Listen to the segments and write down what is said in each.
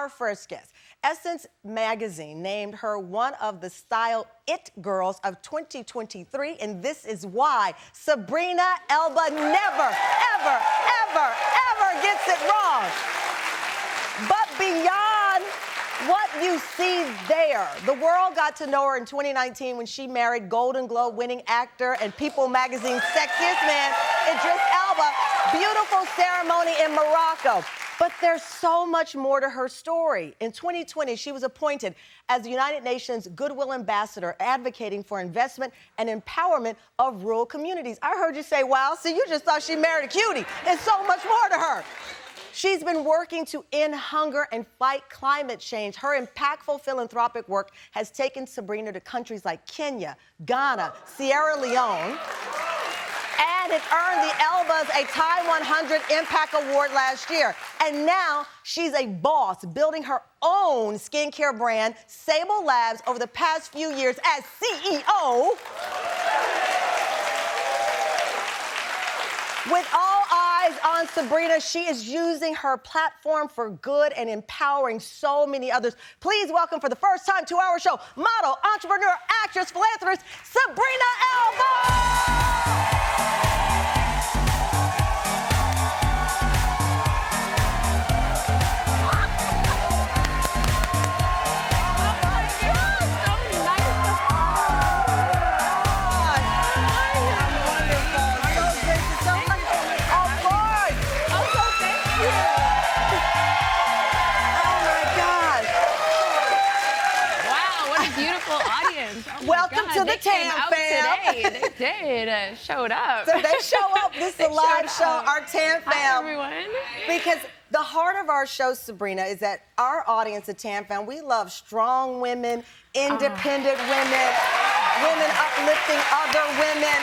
our first guest. Essence magazine named her one of the Style It Girls of 2023, and this is why Sabrina Elba never, ever, ever, ever gets it wrong. But beyond what you see there, the world got to know her in 2019 when she married Golden Globe winning actor and People magazine's sexiest man, Idris Elba. Beautiful ceremony in Morocco. But there's so much more to her story. In 2020, she was appointed as the United Nations Goodwill Ambassador, advocating for investment and empowerment of rural communities. I heard you say, wow, see, you just thought she married a cutie. There's so much more to her. She's been working to end hunger and fight climate change. Her impactful philanthropic work has taken Sabrina to countries like Kenya, Ghana, Sierra Leone, and it earned the Elbas a Time 100 Impact Award last year. And now she's a boss, building her own skincare brand, Sable Labs, over the past few years as CEO. With all eyes on Sabrina, she is using her platform for good and empowering so many others. Please welcome for the first time to our show, model, entrepreneur, actress, philanthropist, Sabrina Elba! Welcome to the Tam fam. Today. They did. Showed up. So they show up. This is a live show. Our Tam fam. Hi, everyone. Because the heart of our show, Sabrina, is that our audience at Tam fam, we love strong women, independent women, women uplifting other women.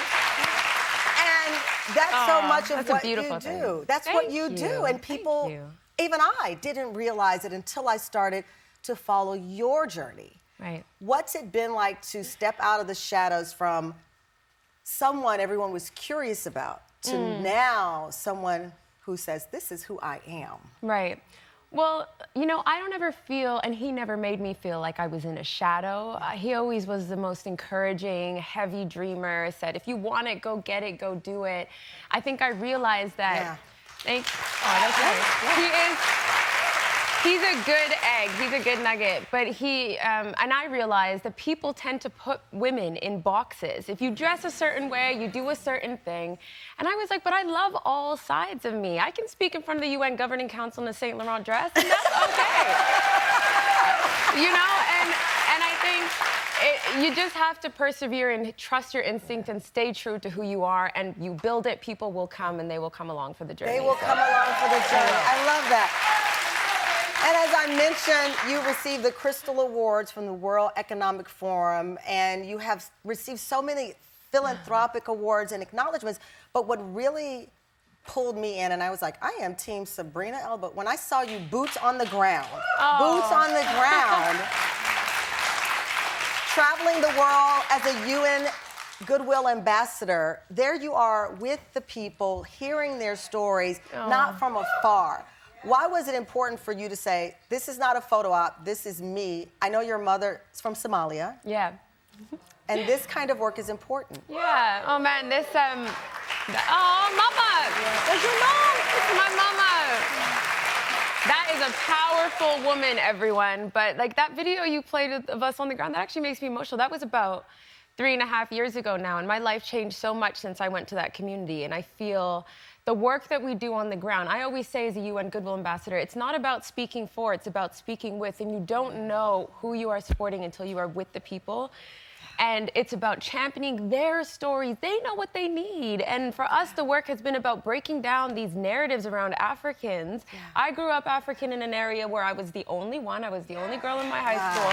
And that's so much of what you do. That's what you do. And people, even I, didn't realize it until I started to follow your journey. Right. What's it been like to step out of the shadows from someone everyone was curious about to now someone who says, this is who I am? Right. Well, you know, I don't ever feel, and he never made me feel like I was in a shadow. He always was the most encouraging, heavy dreamer, said, if you want it, go get it, go do it. I think I realized that. Yeah. That's nice. He's a good egg, he's a good nugget, but and I realized that people tend to put women in boxes. If you dress a certain way, you do a certain thing. And I was like, but I love all sides of me. I can speak in front of the UN Governing Council in a Saint Laurent dress, and that's okay. You know, and I think you just have to persevere and trust your instinct and stay true to who you are, and you build it, people will come, and they will come along for the journey. They will come along for the journey. I love that. And as I mentioned, you received the Crystal Awards from the World Economic Forum, and you have received so many philanthropic awards and acknowledgments. But what really pulled me in, and I was like, I am Team Sabrina Elba. When I saw you boots on the ground, traveling the world as a UN Goodwill Ambassador, there you are with the people, hearing their stories, not from afar. Why was it important for you to say, this is not a photo op, this is me? I know your mother is from Somalia. Yeah. And this kind of work is important. Yeah. Oh, man, this, oh, Mama! That's your mom! It's my mama! That is a powerful woman, everyone. But, like, that video you played of us on the ground, that actually makes me emotional. That was about 3.5 years ago now, and my life changed so much since I went to that community, and I feel the work that we do on the ground. I always say as a UN Goodwill Ambassador, it's not about speaking for, it's about speaking with, and you don't know who you are supporting until you are with the people. And it's about championing their stories. They know what they need. And for us, the work has been about breaking down these narratives around Africans. Yeah. I grew up African in an area where I was the only one. I was the only girl in my high school.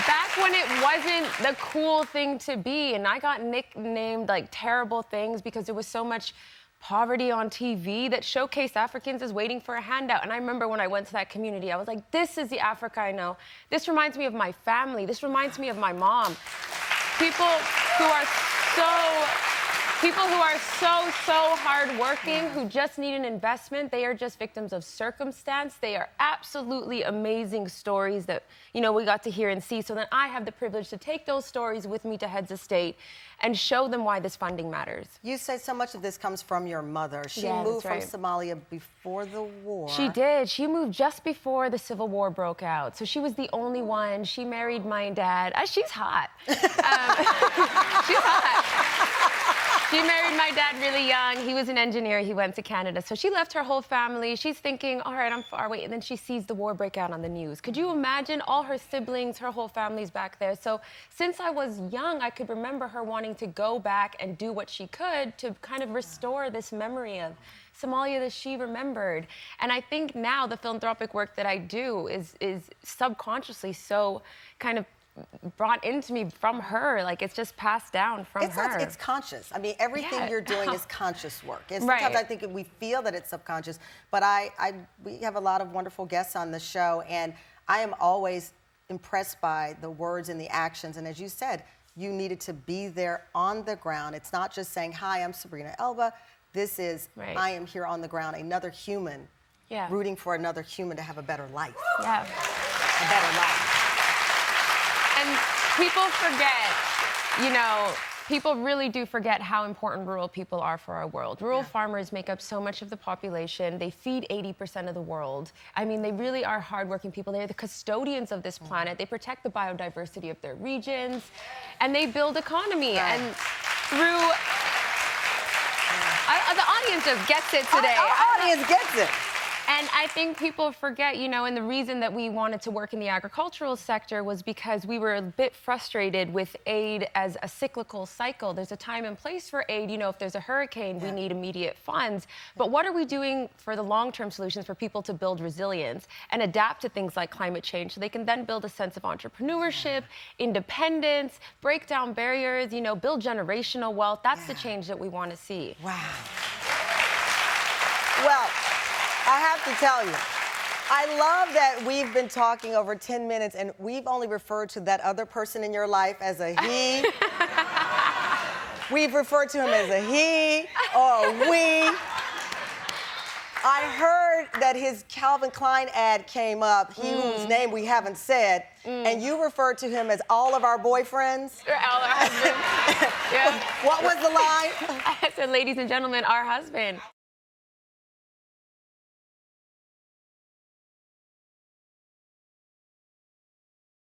Back when it wasn't the cool thing to be, and I got nicknamed like terrible things because there was so much poverty on TV that showcased Africans as waiting for a handout. And I remember when I went to that community, I was like, this is the Africa I know. This reminds me of my family. This reminds me of my mom. People who are so People who are so hardworking, who just need an investment, they are just victims of circumstance. They are absolutely amazing stories that, you know, we got to hear and see. So then I have the privilege to take those stories with me to heads of state and show them why this funding matters. You say so much of this comes from your mother. She moved from Somalia before the war. She did. She moved just before the Civil War broke out. So she was the only one. She married my dad. She's hot. She's hot. She married my dad really young. He was an engineer. He went to Canada. So she left her whole family. She's thinking, all right, I'm far away. And then she sees the war break out on the news. Could you imagine all her siblings, her whole family's back there? So since I was young, I could remember her wanting to go back and do what she could to kind of restore this memory of Somalia that she remembered. And I think now the philanthropic work that I do is subconsciously so kind of brought into me from her. Like, it's just passed down from her. It's conscious. I mean, everything you're doing is conscious work. And sometimes I think we feel that it's subconscious, but we have a lot of wonderful guests on the show, and I am always impressed by the words and the actions. And as you said, you needed to be there on the ground. It's not just saying, hi, I'm Sabrina Elba. This is, I am here on the ground, another human, rooting for another human to have a better life. Yeah. A better life. And people forget, you know, people really do forget how important rural people are for our world. Rural farmers make up so much of the population. They feed 80% of the world. I mean, they really are hardworking people. They're the custodians of this planet. They protect the biodiversity of their regions, and they build economy. And through... the audience just gets it today. Our audience gets it. And I think people forget, you know, and the reason that we wanted to work in the agricultural sector was because we were a bit frustrated with aid as a cyclical cycle. There's a time and place for aid. You know, if there's a hurricane, we need immediate funds. But what are we doing for the long-term solutions for people to build resilience and adapt to things like climate change so they can then build a sense of entrepreneurship, independence, break down barriers, you know, build generational wealth? That's the change that we want to see. Wow. Well, I have to tell you, I love that we've been talking over 10 minutes and we've only referred to that other person in your life as a he. We've referred to him as a he or a we. I heard that his Calvin Klein ad came up, he whose name we haven't said, and you referred to him as all of our boyfriends. All our husbands. What was the line? I said, ladies and gentlemen, our husband.